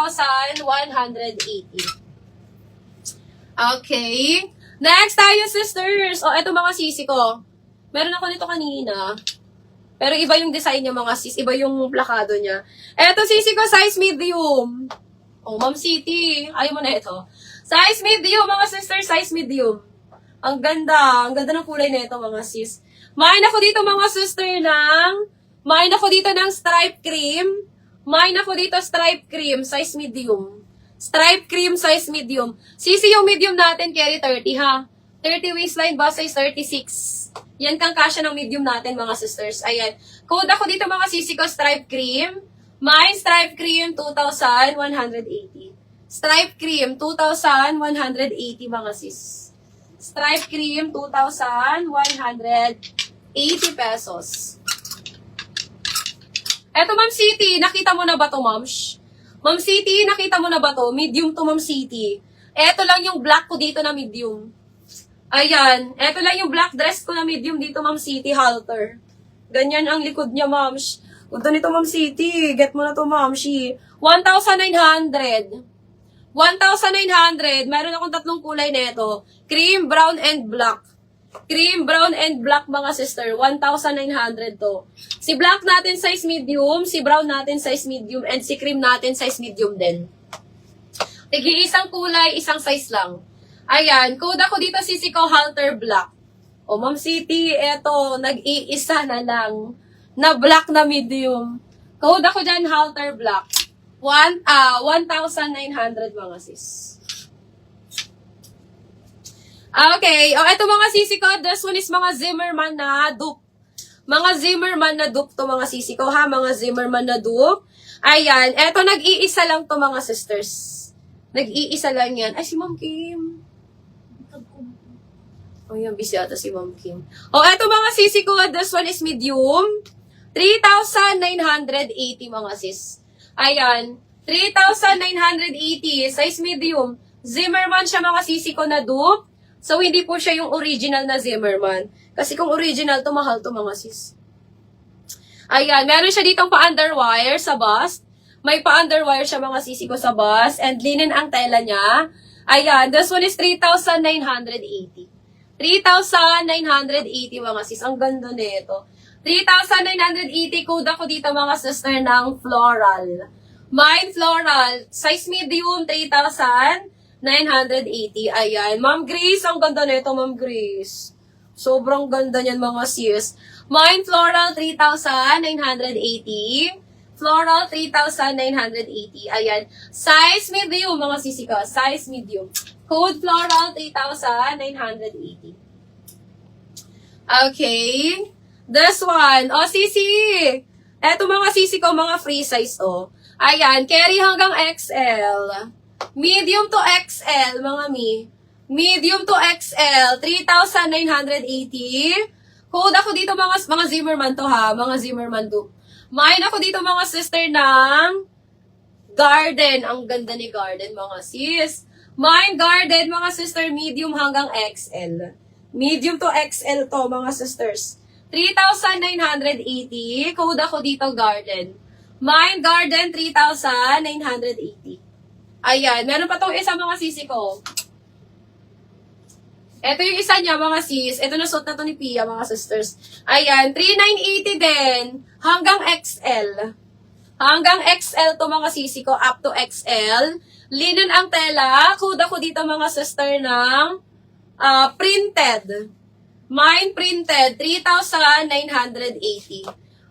2,180. Okay. Next tayo, sisters. O, eto mga sisi ko. Meron ako nito kanina. Pero iba yung design niya, mga sis. Iba yung plakado niya. Eto, sisi ko, size medium. O, Ma'am City. Ayaw mo na ito. Size medium, mga sisters. Size medium. Ang ganda. Ang ganda ng kulay na ito, mga sis. Main ako dito, mga sister, main ako dito ng stripe cream. Main ako dito stripe cream, size medium. Stripe cream, size medium. Sisi yung medium natin, carry 30 ha. 30 waistline ba, size 36. Yan kang kasya ng medium natin, mga sisters. Ayan. Code ako dito, mga sisi ko, stripe cream. Mine stripe cream, 2,180. Stripe cream, 2,180, mga sis. Stripe cream, 2,180 pesos. Eto, Ma'am City, nakita mo na ba to, Ma'am? Ma'am City, nakita mo na ba to? Medium to, Ma'am City. Eto lang yung black ko dito na medium. Ayan. Eto lang yung black dress ko na medium dito, Ma'am City, halter. Ganyan ang likod niya, Ma'am. Punta nito, Ma'am City. Get mo na to, Ma'am. 1,900. 1,900. Meron akong tatlong kulay nito. Cream, brown, and black. Cream, brown, and black, mga sister. 1,900 to. Si black natin size medium, si brown natin size medium, and si cream natin size medium din. Isang kulay, isang size lang. Ayan, code ako dito, sisi ko, halter black. O, Ma'am City, eto, nag-iisa na lang na black na medium. Code ako dyan, halter black. 1,900, mga sis. Okay. O, eto mga sisi ko. This one is mga Zimmermann na dupe. Mga Zimmermann na dupe to, mga sisi ko, ha? Mga Zimmermann na dupe. Ayan. Eto, nag-iisa lang to, mga sisters. Nag-iisa lang yan. Ay, si Ma'am Kim. Oh, yan. Busy ata si Ma'am Kim. O, eto mga sisi ko. This one is medium. 3,980, mga sis. Ayan. 3,980. Size medium. Zimmermann siya, mga sisi ko, na dupe. So, hindi po siya yung original na Zimmermann. Kasi kung original to, mahal to, mga sis. Ayan, meron siya ditong pa-underwire sa bust. May pa-underwire siya, mga sisi ko, sa bust. And linen ang tela niya. Ayan, this one is 3,980. 3,980, mga sis. Ang ganda nito. 3,980, code ako dito, mga sister, ng floral. Mine floral. Size medium, 3,980. Ayan. Ma'am Grace, ang ganda nito, Ma'am Grace. Sobrang ganda niyan, mga sis. Mine floral, 3,980. Floral, 3,980. Ayan. Size medium, mga sisi ko. Size medium. Code floral, 3,980. Okay. This one. O, sisi. Eto, mga sisi ko, mga free size, o. Ayan. Carry hanggang XL. Medium to XL, mga mi. Medium to XL, 3,980. Code ako dito, mga Zimmermann to, ha. Mga Zimmermann to. Mine ako dito, mga sister, ng Garden. Ang ganda ni Garden, mga sis. Mine Garden, mga sister, medium hanggang XL. Medium to XL to, mga sisters. 3,980. Code ako dito, Garden. Mine Garden, 3,980. Ayan, meron pa tong isa, mga sisi ko. Ito yung isa niya, mga sis. Ito na suot na to ni Pia, mga sisters. Ayan, 3,980 din. Hanggang XL. Hanggang XL to, mga sisi ko. Up to XL. Linen ang tela. Code ako dito, mga sister, ng printed. Mine printed, 3,980.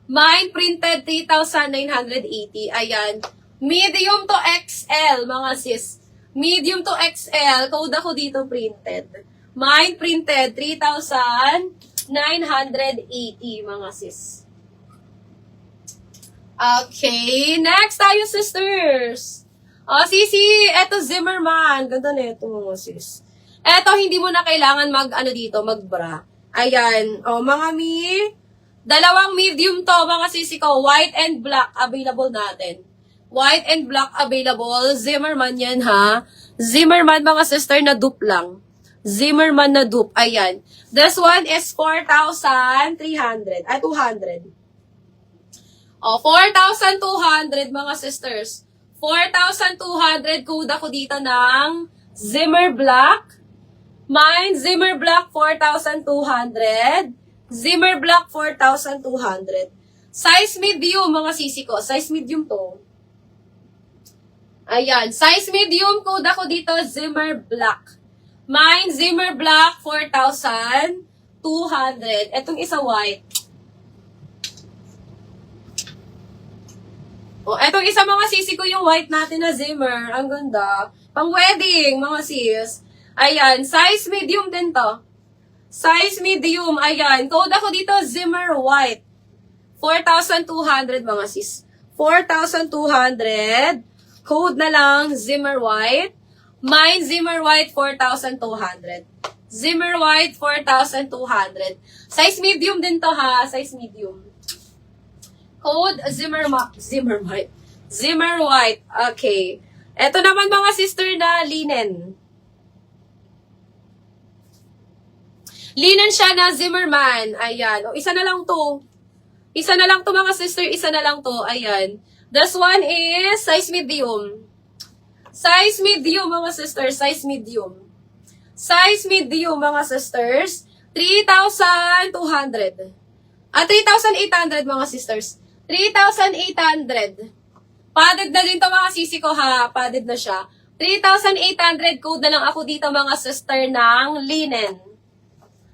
Mine printed, 3,980. Ayan. Medium to XL, mga sis. Medium to XL. Code ako dito, printed. Mine printed, 3,980, mga sis. Okay. Next tayo, sisters. O, sisi. Eto, Zimmermann. Ganda na ito, mga sis. Eto, hindi mo na kailangan mag-bra. Ayan. O, mga mi. Dalawang medium to, mga sisi ko. White and black, available natin. White and black available. Zimmermann yan, ha? Zimmermann, mga sister, na dupe lang. Zimmermann na dupe. Ayan. This one is 4,300. Ay, 200. O, 4,200, mga sisters. 4,200. Code ako dito ng Zimmer Black. Mine, Zimmer Black, 4,200. Zimmer Black, 4,200. Size medium, mga sisi ko. Size medium to. Ayan. Size medium, code ako dito, Zimmer Black. Mine, Zimmer Black, 4,200. Etong isa white. O, etong isa mga sisi ko yung white natin na Zimmer. Ang ganda. Pang wedding, mga sis. Ayan. Size medium din to. Size medium. Ayan. Code ako dito, Zimmer White. 4,200 mga sis. 4,200. Code na lang, Zimmer White. Mine, Zimmer White, 4,200. Zimmer White, 4,200. Size medium din to ha. Size medium. Code, Zimmer White. Zimmer White. Okay. Ito naman mga sister na linen. Linen siya na Zimmerman. Ayan. O, isa na lang to. Isa na lang to mga sister. Isa na lang to. Ayan. This one is size medium. Size medium mga sisters. Size medium. Size medium mga sisters. 3,200. 3,800 mga sisters. 3,800. Padded na din to mga sisi ko ha. Padded na siya. 3,800. Code na lang ako dito mga sister ng linen.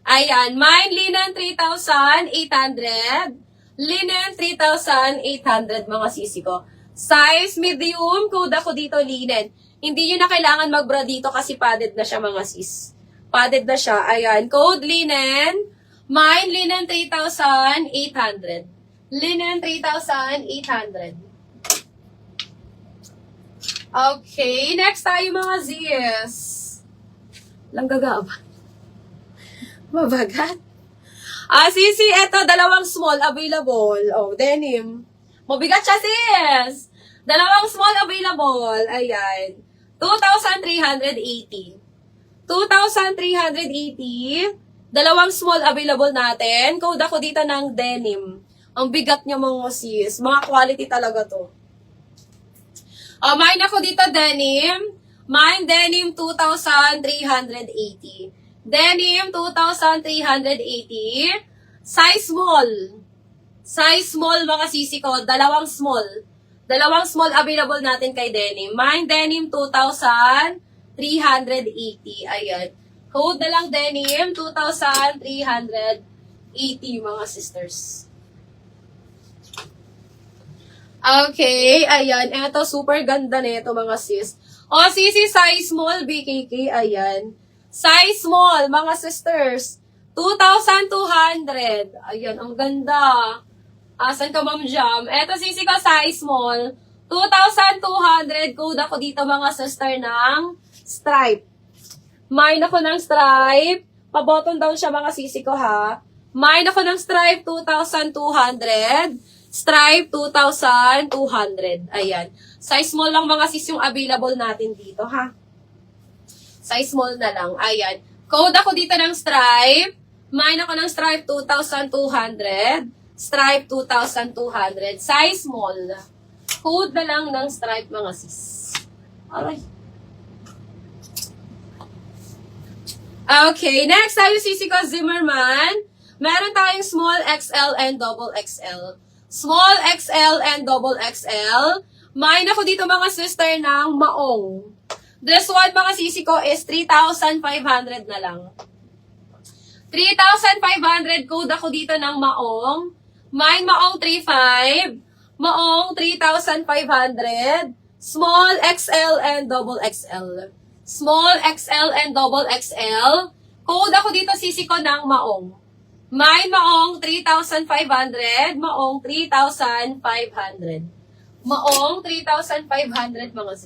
Ayan. Mine linen 3,800. Linen 3,800 mga sisi ko. Size medium. Code ako dito linen. Hindi nyo na kailangan mag-bra dito kasi padded na siya mga sis. Padded na siya. Ayan. Code linen. Mine linen 3,800. Linen 3,800. Okay, next tayo mga zis. Langgaga ba? Mabagat? Sisi, eto, dalawang small available. Oh, denim. Mabigat siya, sis. Dalawang small available. Ayan. 2,380. 2,380. Dalawang small available natin. Code ako dito ng denim. Ang bigat niya mga sis. Mga quality talaga to. Mine ako dito, denim. Mine, denim, 2,380. Denim, 2,380. Size small. Size small, mga sisi ko. Dalawang small. Dalawang small available natin kay denim. Mine, denim, 2,380. Ayan. Code na lang, denim, 2,380, mga sisters. Okay, ayan. Eto, super ganda nito mga sis. O, sisi, size small, BKK, ayan. Size small, mga sisters. 2,200. Ayan, ang ganda. Asan ka, Ma'am Jam? Eto, sisi ko, size small. 2,200. Code ako dito, mga sister, ng stripe. Mine ako ng stripe. Pa-button down siya, mga sisi ko, ha. Mine ako ng stripe, 2,200. Stripe, 2,200. Ayan. Size small lang mga sis yung available natin dito, ha? Size small na lang. Ayan. Code ako dito ng stripe. Mine ako ng stripe, 2,200. Stripe, 2,200. Size small. Code na lang ng stripe, mga sis. Alright. Okay. Next, tayo sisi ko, Zimmerman. Meron tayong small XL and double XL. Small XL and double XL. Mine ako dito mga sister ng maong. This one mga sisi ko is 3,500 na lang. 3,500 code ako dito ng maong. Mine maong 3,500. Maong 3,500. Small XL and double XL. Small XL and double XL. Code ako dito sisi ko ng maong. Mine maong 3,500, maong 3,500. Maong 3,500 mga sis.